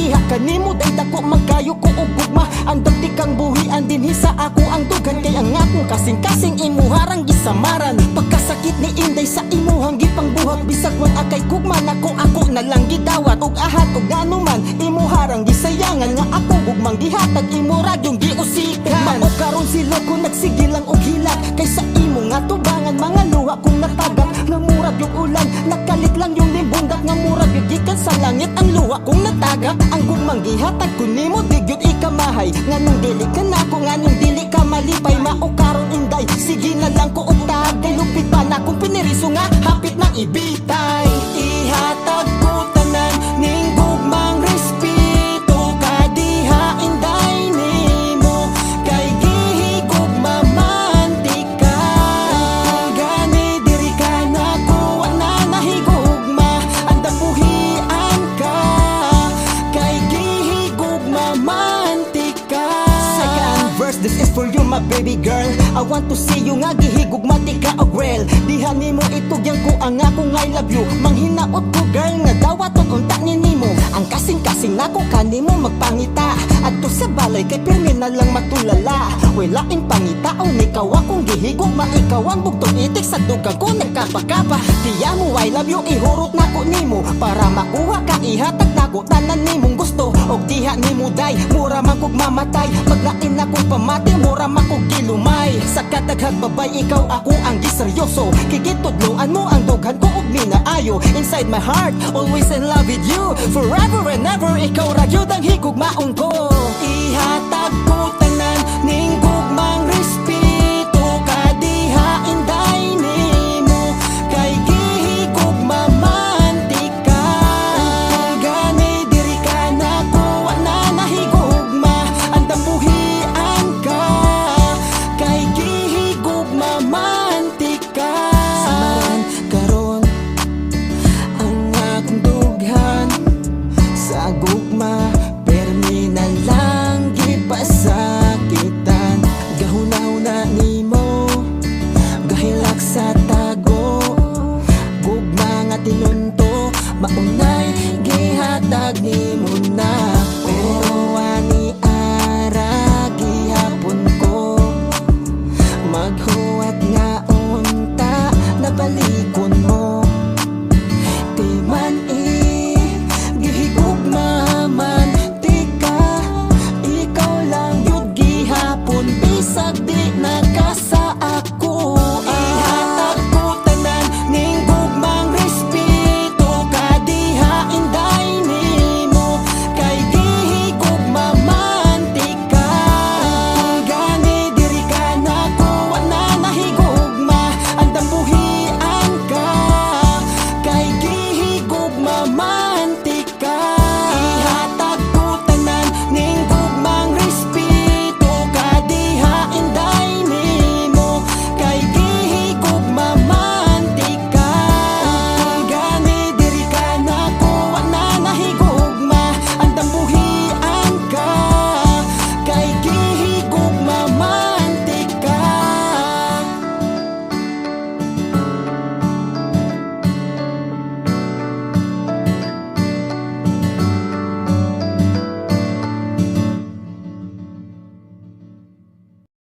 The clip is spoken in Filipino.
diha kanimo day dako magkayo ko og gugma. Ang dagdi kang buhian dinhi sa ako ang dugan, kay ang akong kasing-kasing imuharang gisamaran. Pagkasakit ni Inday sa imuhang gipangbuhat, bisag man akay gugma nako ako na lang gidawat. Og ahat og ganuman imuharang gisayangan, nga ako gugmang gihatag imo radyong giusikan. Mao karon sila ko nagsigilang og hilat, kay sa imo nga tubangan mga luha kong natagak. Nga murag yung ulan, nakalit lang yung limbundak. Nga murag yung gikan sa langit ang luha kong natagak. Ang gugmang gihatag ko nimo digyot ikamahay, nga nung dili ka nako, nga nung dili ka malipay. Mao karon Inday, sige na lang ko og tagay. Lupit pa na kung piniriso nga hapit na ibitay. Ihatag ko tanan ning gugmang respeto ka diha Inday nimo, kay gihigog mamantika. Gani diri ka nako na nahigugma, ang dapuhian ka, kay gihigog mamantika. Second verse, this is for you my baby girl. I want to see you nga gihigugma tika og real. Diha nimo itugyang ko ang akong I love you. Manghinaot ko girl nga dawaton unta ni nimo. Ang kasing-kasing nako kanimo magpangita. Adto sa balay kay pirmi na lang matulala. Wala ing pangitaon ikaw akong gihigugma. Ikaw ang bugtong itik sa dugang ko nagkapakapa. Diya mo I love you ihurot nako nimo, para makuha ka ihatag nako tanan nimong gusto. Og diha nimo day mura man kog mamatay. Maglain akong pamati mura man kog gilumay. Sa kadaghag babay ikaw ako ang giseryoso. Kikitudloan mo ang dughan ko og minaayo. Inside my heart always in love with you. Forever and ever ikaw ra gyud ang higugmaon ko. Ihatag ko tanan ning gugmang respeto ka diha Inday nimo, kay gihigog mamantika. Gani diri ka nako na nahigugma, ang dambuhian ka, kay gihigog mamantika. Samaran karon ang akong dughan sa gugma, permi na lang gipasakitan. Gahuna-huna nimo, gahilak sa tago, gugma nga tinunto, maunay gihatag ni